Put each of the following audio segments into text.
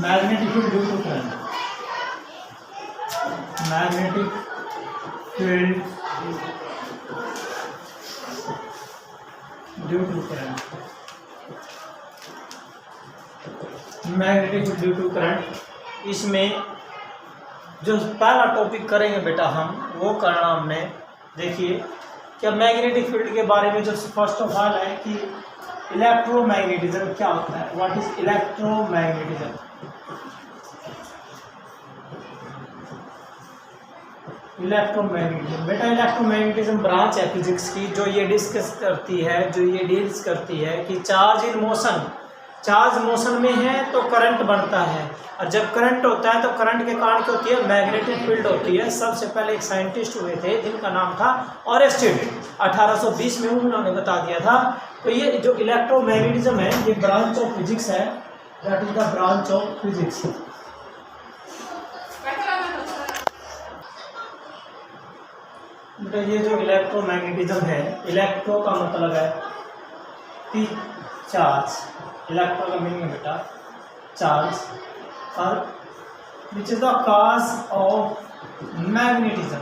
Magnetic field due to current, magnetic field due to current, magnetic field due to current. इसमें जो पहला topic करेंगे बेटा हम वो करना हमने, देखिए क्या मैग्नेटिक फील्ड के बारे में जो फर्स्ट ऑफ ऑल है कि इलेक्ट्रोमैग्नेटिज्म क्या होता है, व्हाट इज इलेक्ट्रोमैग्नेटिज्म। इलेक्ट्रोमैग्नेटिज्म बेटा, इलेक्ट्रोमैग्नेटिज्म ब्रांच है फिजिक्स की जो ये डिस्कस करती है, जो ये डील्स करती है कि charge in motion, charge motion में है तो करंट बनता है, और जब करंट होता है तो करंट के कारण क्या होती है, मैग्नेटिक फील्ड होती है। सबसे पहले एक साइंटिस्ट हुए थे जिनका नाम था ओरेस्टेड, 1820 में उन्होंने बता दिया था। तो ये जो इलेक्ट्रोमैग्नेटिज्म है ये ब्रांच ऑफ फिजिक्स है, that is the branch of physics. बेटा ये जो इलेक्ट्रोमैग्नेटिज्म है, इलेक्ट्रो का मतलब है चार्ज, इलेक्ट्रो का मीनिंग है बेटा चार्ज, और which is the cause of magnetism,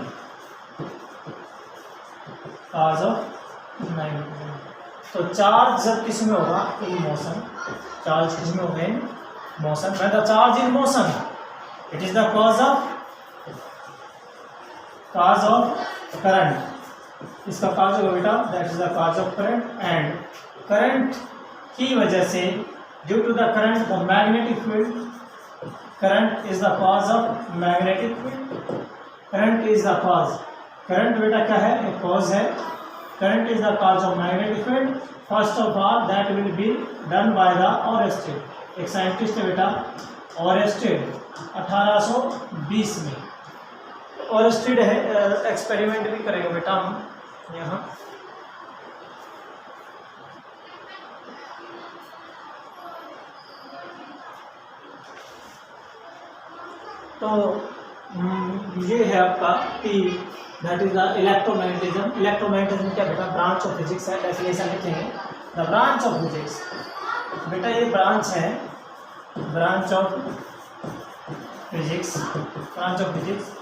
cause of magnetism. तो चार्ज जब किस में होगा, इन मोशन, चार्ज किस में होगा, in motion, when the charge in motion it is the cause of current. इसका कॉज होगा बेटा, that is the cause of current, and current की वजह से, due to the current the magnetic field, current is the cause of magnetic field, current is the cause, current बेटा क्या है, एक कॉज है, current is the cause of magnetic field. First of all that will be done by the Oersted, एक scientist है बेटा Oersted, 1820 में। Oersted है, एक्सपेरिमेंट भी करेंगे बेटा हम यहाँ। तो ये है आपका कि that is the electromagnetism. Electromagnetism क्या बेटा, ब्रांच ऑफ फिजिक्स है, डेफिनेशन लिखेंगे द ब्रांच ऑफ फिजिक्स। बेटा ये ब्रांच है, branch of physics, branch of physics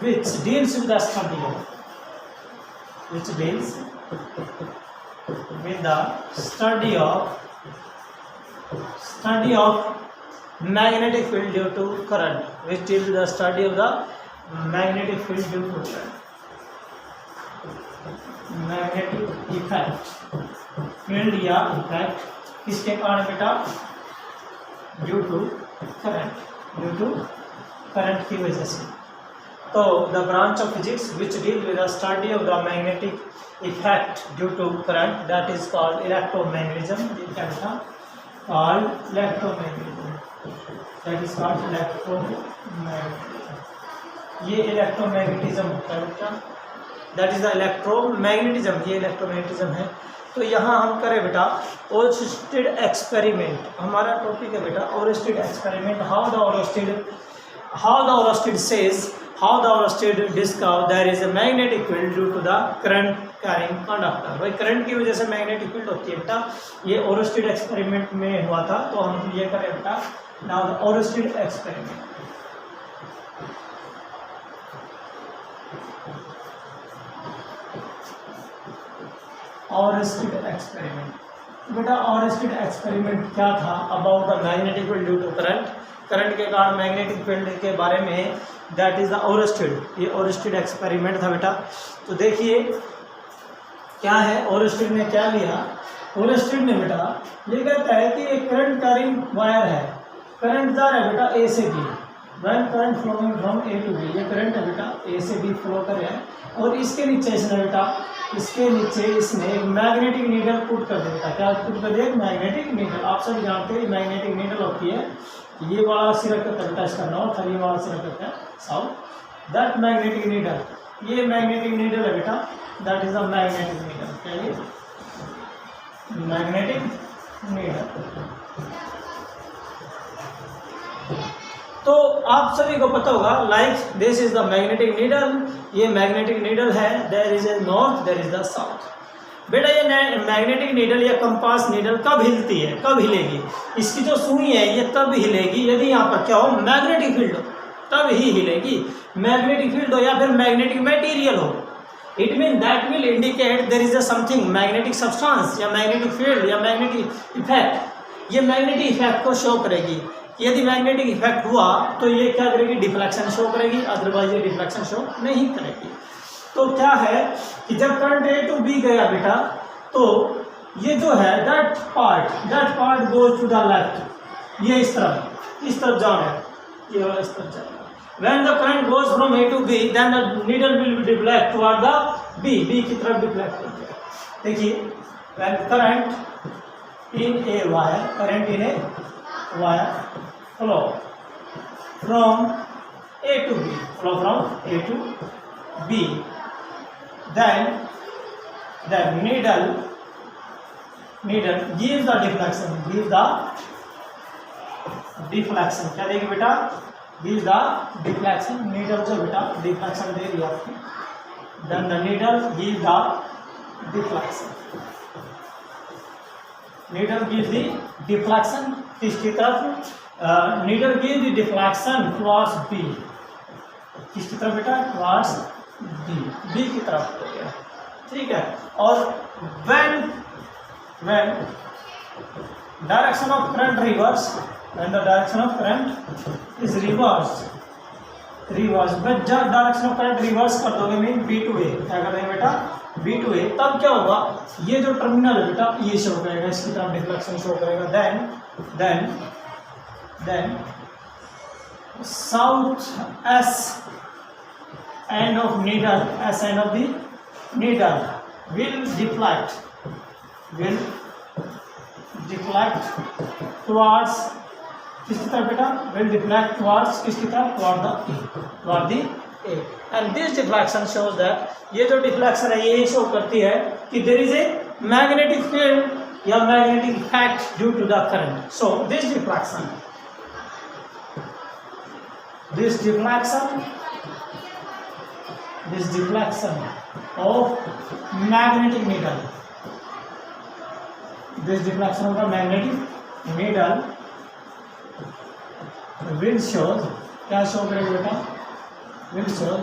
which deals with the study of, which deals with the study of magnetic field due to current, which deals with the study of the magnetic field due to current, magnetic effect, field या effect किसके कारण बेटा, due to current, due to current की वजह से। तो the branch of physics which deal with the study of the magnetic effect due to current, that is called electromagnetism. ये क्या था, called electromagnetism, that is called electromagnetism. ये electromagnetism होता है बेटा, दैट इज द इलेक्ट्रोमैग्नेटिज्म, ये electromagnetism है। तो यहाँ हम करें बेटा ओरेस्टेड एक्सपेरिमेंट, हमारा टॉपिक है बेटा Oersted experiment. How the Oersted says, how the Oersted discovered there is a magnetic field due to the current carrying conductor। भाई करंट की वजह से मैग्नेटिक फील्ड होती है बेटा, ये ओरेस्टेड एक्सपेरिमेंट में हुआ था। तो हम ये करें बेटा now the Oersted experiment. Oersted experiment बेटा, ओरेस्टेड एक्सपेरिमेंट क्या था, about the magnetic field due to current, current के कारण मैग्नेटिक फील्ड के बारे में, दैट इज द ओरेस्टेड, ये ओरेस्टेड एक्सपेरिमेंट था बेटा। तो देखिए क्या है, ओरेस्टेड ने क्या लिया, ओरेस्टेड ने बेटा ये कहता है कि एक करंट कैरिंग वायर है, करंट जा रहा है बेटा ए से B, when current flowing from A to B, ये करंट है बेटा ए से बी फ्लो कर रहा है, और इसके नीचे इसने बेटा, इसके नीचे इसने एक मैग्नेटिक नीडल पुट कर दिया। क्या पुट कर दिया, मैग्नेटिक नीडल। आप सब जानते हैं मैग्नेटिक नीडल होती है, ये वाला सिरा करता है इसका नॉर्थ, और ये वाला सिरा करता है साउथ। दैट मैग्नेटिक नीडल, ये मैग्नेटिक नीडल है बेटा, that is the magnetic needle. क्या ये मैग्नेटिक नीडल। तो आप सभी को पता होगा, like this is the magnetic needle, ये मैग्नेटिक नीडल है, there is a north, there is the south. बेटा ये मैग्नेटिक नीडल या कंपास नीडल कब हिलती है, कब हिलेगी? इसकी जो सुई है ये तब हिलेगी यदि यहाँ पर क्या हो, मैग्नेटिक फील्ड हो, तब ही हिलेगी। मैग्नेटिक फील्ड हो या फिर मैग्नेटिक मटेरियल हो, it mean that will indicate there is a something magnetic substance या मैग्नेटिक फील्ड या मैग्नेटिक इफेक्ट। ये मैग्नेटिक इफेक्ट को शो करेगी। यदि मैग्नेटिक इफेक्ट हुआ तो ये क्या करेगी, डिफ्लेक्शन शो करेगी, अदरवाइज ये डिफ्लेक्शन शो नहीं करेगी। तो क्या है कि जब करंट ए टू बी गया बेटा, तो ये जो है that part goes to the left, ये इस तरफ जा रहा है, ये वाला इस तरफ जा रहा है। When the current goes from A to B, then the needle will be deflect toward the B की तरफ डिफ्लेक्ट होती है। देखिए, when current in a wire flow from A to B, then the needle gives the deflection, क्या देगी बेटा, gives the deflection, needle जो बेटा deflection दे रही है आपकी, then the needle gives the deflection, needle gives the deflection किसकी तरफ, needle gives the deflection towards B, किसकी तरफ बेटा, towards B की तरफ हो गया, ठीक है। और when direction of current reverse, when the direction of current is reversed, but जब डायरेक्शन ऑफ करंट रिवर्स कर दोगे मीन B to A, क्या कर देंगे बेटा, B to A, तब क्या होगा, ये जो टर्मिनल है बेटा ये शो करेगा, इसकी तरफ डिफ्लेक्शन शो करेगा। Then south S end of the needle will deflect towards किसकी तरफ बेटा, will deflect towards किसकी तरफ, toward the A, and this deflection shows that, ये जो डिफ्लेक्शन है ये शो करती है कि there is a magnetic field या magnetic effect due to the current. So this deflection of magnetic needle, this deflection of the magnetic needle will show, क्या show करेगा बेटा, will show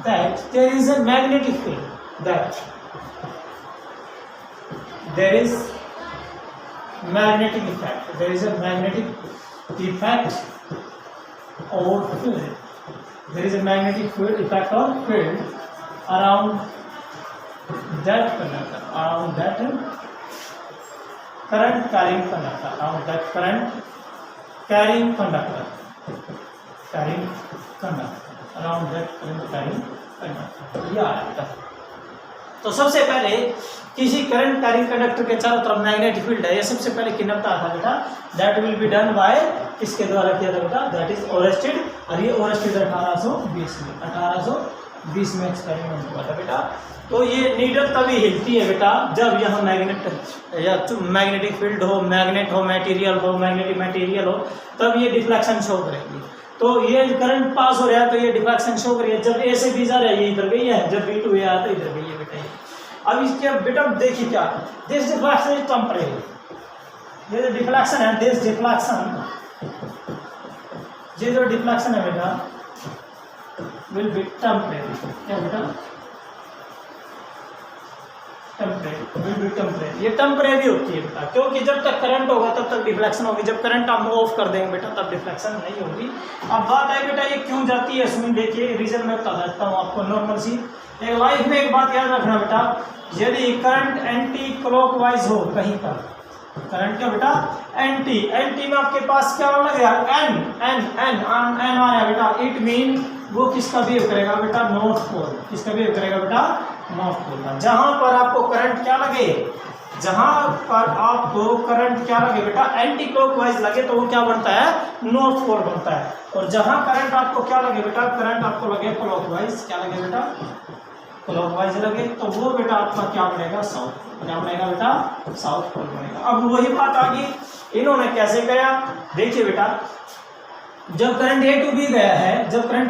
that there is a magnetic field, that there is magnetic effect, there is a magnetic effect or field, there is a magnetic field effect or field around that conductor, around that current carrying conductor, around that current carrying conductor, around that current carrying conductor, या तो सबसे पहले किसी current carrying conductor के चारों तरफ magnetic field है, ये सबसे पहले किनपता था बेटा, that will be done by, किसके द्वारा किया था बेटा, दैट इज ओरेस्टेड, और ये ओरेस्टेड 1820 में एक्सपेरिमेंट हुआ था बेटा। तो ये नीडल तभी हिलती है बेटा जब यहाँ मैग्नेटिक फील्ड हो, मैग्नेट हो, मैग्नेटिक मटेरियल हो, तब ये डिफ्लेक्शन शो करेगी। तो ये करंट पास हो रहा है तो ये डिफ्लेक्शन शो करिए, जब ए से बी जा रहा है ये इधर गई है, जब बी टू ए आया तो इधर गई है बेटा। अब इसके बेटा देखिए क्या, दिस डिफ्लेक्शन इज टेम्परेरी, ये जो डिफ्लेक्शन है, दिस डिफ्लेक्शन, ये जो डिफ्लेक्शन है बेटा विल बी टेम्परेरी, क्या बेटा, टेम्परेरी, ये टेम्परेरी होती है बेटा, क्योंकि जब तक करंट होगा तब तक डिफ्लेक्शन होगी, जब करंट हम ऑफ कर देंगे बेटा तब डिफ्लेक्शन नहीं होगी। अब बात है बेटा ये क्यों जाती है, इसमें देखिए रीजन मैं बता देता हूँ आपको। नॉर्मल सी एक लाइफ में एक बात याद रखना बेटा, यदि करंट एंटी क्लॉकवाइज हो कहीं पर, करंट क्या बेटा, एंटी में आपके पास क्या लग गया, एन आया बेटा, इट मीन वो किसका बिहेव करेगा बेटा, नॉर्थ पोल, किसका बिहेव करेगा बेटा, नॉर्थ पोल का। जहां पर आपको करंट क्या लगे, जहां पर आपको करंट क्या लगे बेटा, एंटी क्लॉकवाइज लगे तो वो क्या बनता है, नॉर्थ पोल बनता है। और जहां करंट आपको क्या लगे बेटा, करंट आपको लगे क्लॉकवाइज, क्या लगे बेटा, क्लॉकवाइज लगे तो वो बेटा आपका क्या बनेगा, साउथ, क्या बनेगा बेटा, साउथ पोल बनेगा। अब वही बात आ गई, इन्होंने कैसे किया, देखिए बेटा, जब करंट A to B गया है, तो करंट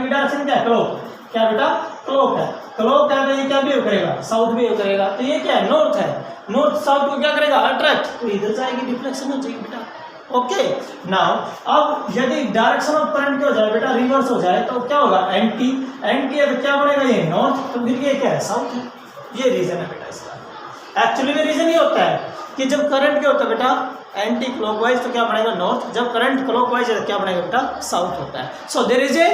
की डायरेक्शन क्या है, क्लॉक, क्या बेटा, क्लॉक है। क्लॉक है तो ये क्या बिहेव करेगा, साउथ बिहेव करेगा। तो ये क्या है, नॉर्थ है, नॉर्थ साउथ को क्या करेगा, अट्रैक्ट, तो इधर जाएगी, डिफ्लेक्शन हो जाएगी बेटा। ओके नाउ अब यदि डायरेक्शन ऑफ करंट क्या हो जाए बेटा, रिवर्स हो जाए तो क्या होगा, एंटी एंटी है तो क्या बनेगा, ये नॉर्थ, तो फिर ये क्या है, साउथ है। ये रीजन है बेटा इसका। एक्चुअली में रीजन ये होता है कि जब करंट क्या होता है बेटा एंटी क्लॉकवाइज तो क्या बनेगा नॉर्थ, जब करंट क्लॉकवाइज है तो क्या बनेगा बेटा साउथ होता है। सो देयर इज ए,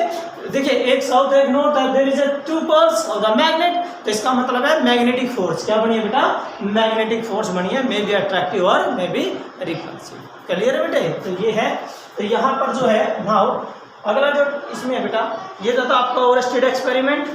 देखिए एक साउथ है एक नॉर्थ है, there is a two poles of the magnet, तो इसका मतलब है मैग्नेटिक फोर्स क्या बनी है बेटा, मैग्नेटिक फोर्स बनी है, मे बी अट्रैक्टिव और मे बी रिपल्सिव। क्लियर है बेटे, तो ये है। तो यहाँ पर जो है नाउ अगला जो इसमें है बेटा, ये था आपका ओवरस्टेड एक्सपेरिमेंट।